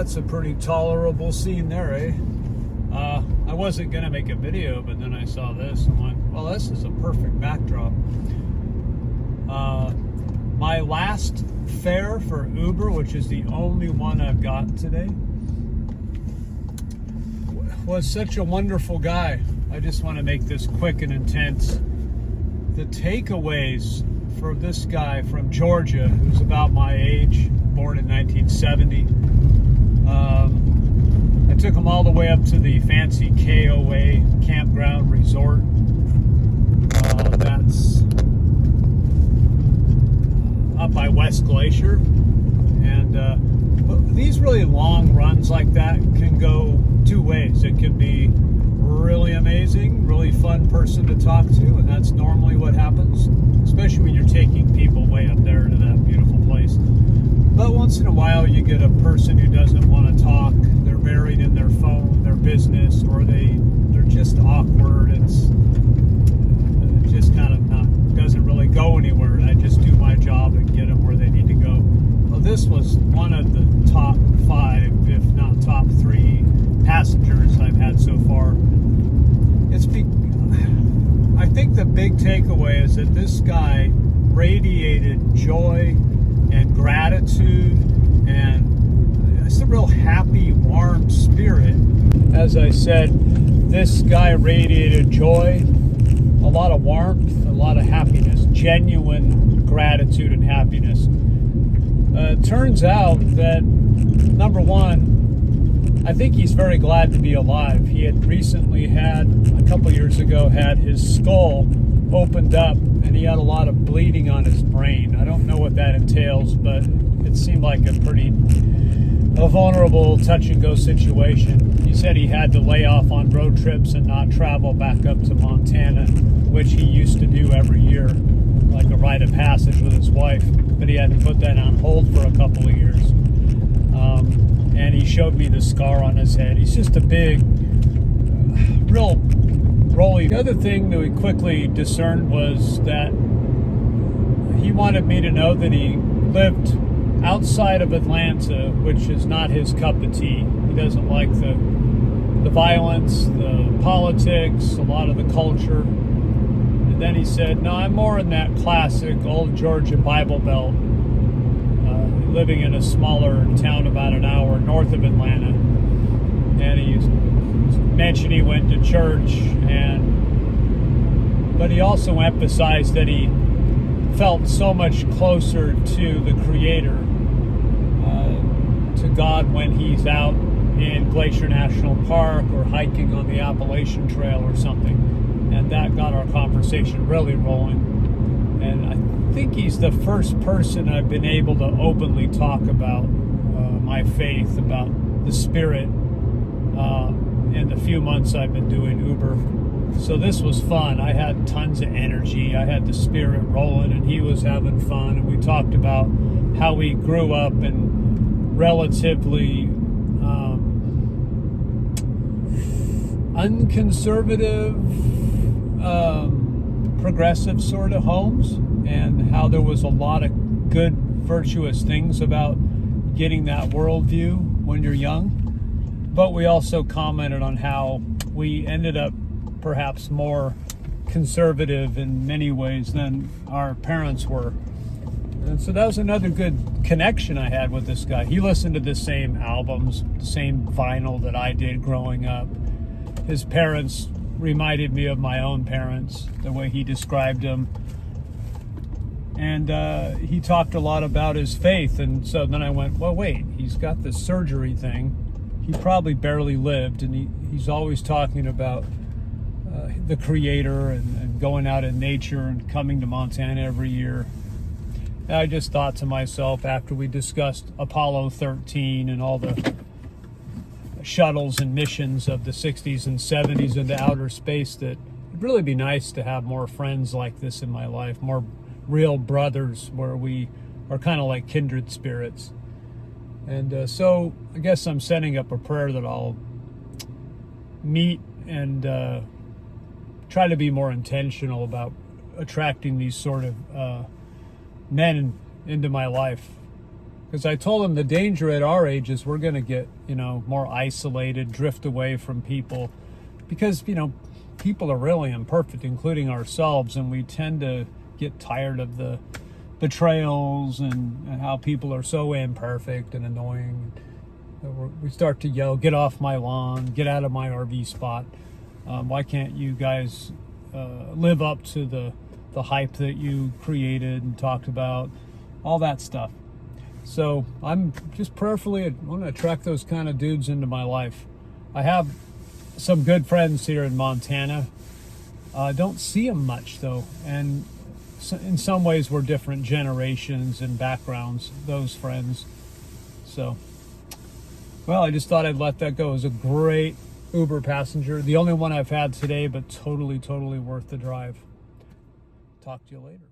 that's a pretty tolerable scene there, eh? I wasn't gonna make a video, but then I saw this and went, well, this is a perfect backdrop. My last fare for Uber, which is the only one I've got today, was such a wonderful guy. I just want to make this quick and intense. The takeaways for this guy from Georgia, who's about my age, born in 1970. I took him all the way up to the fancy KOA campground resort. That's up by West Glacier. And these really long runs like that can go two ways. It can be really amazing, really fun person to talk to, and that's normally what happens, especially when you're taking people way up there to that beautiful place. But once in a while you get a person who doesn't want to talk, they're buried in their phone, their business, or they're just awkward. It just kind of doesn't really go anywhere, and I just do my job and get them where they need to go. Well, this was one of the top 5, if not top 3 passengers I've had so far. I think the big takeaway is that this guy radiated joy and gratitude, and it's a real happy, warm spirit. As I said, this guy radiated joy, a lot of warmth, a lot of happiness, genuine gratitude and happiness. It turns out that, number one, I think he's very glad to be alive. He had recently a couple years ago, had his skull opened up, and he had a lot of bleeding on his brain. I don't know what that entails, but it seemed like a vulnerable touch-and-go situation. He said he had to lay off on road trips and not travel back up to Montana, which he used to do every year, like a rite of passage with his wife, but he had to put that on hold for a couple of years. And he showed me the scar on his head. He's just a big, real rolly. The other thing that we quickly discerned was that he wanted me to know that he lived outside of Atlanta, which is not his cup of tea. He doesn't like the violence, the politics, a lot of the culture. And then he said, no, I'm more in that classic old Georgia Bible Belt, living in a smaller town about an hour north of Atlanta. And he mentioned he went to church, but he also emphasized that he felt so much closer to the Creator, to God, when he's out in Glacier National Park or hiking on the Appalachian Trail or something. And that got our conversation really rolling. And I think he's the first person I've been able to openly talk about my faith, about the Spirit, in the few months I've been doing Uber. So this was fun. I had tons of energy. I had the Spirit rolling, and he was having fun. And we talked about how we grew up in relatively unconservative, progressive sort of homes, and how there was a lot of good, virtuous things about getting that worldview when you're young. But we also commented on how we ended up perhaps more conservative in many ways than our parents were. And so that was another good connection I had with this guy. He listened to the same albums, the same vinyl that I did growing up. His parents reminded me of my own parents, the way he described them. And he talked a lot about his faith. And so then I went, well, wait, he's got this surgery thing. He probably barely lived. And he's always talking about the Creator and going out in nature and coming to Montana every year. And I just thought to myself, after we discussed Apollo 13 and all the shuttles and missions of the 60s and 70s into outer space, that it'd really be nice to have more friends like this in my life, more real brothers where we are kind of like kindred spirits. And so I guess I'm setting up a prayer that I'll meet and try to be more intentional about attracting these sort of men into my life. Because I told him the danger at our age is we're going to get, more isolated, drift away from people. Because, people are really imperfect, including ourselves, and we tend to get tired of the betrayals and how people are so imperfect and annoying. We start to yell, "Get off my lawn, get out of my RV spot. Why can't you guys live up to the hype that you created and talked about?" All that stuff. So I'm just prayerfully, I want to attract those kind of dudes into my life. I have some good friends here in Montana. Don't see them much though, and in some ways we're different generations and backgrounds, those friends. So, well, I just thought I'd let that go. It was a great Uber passenger, the only one I've had today, but totally worth the drive. Talk to you later.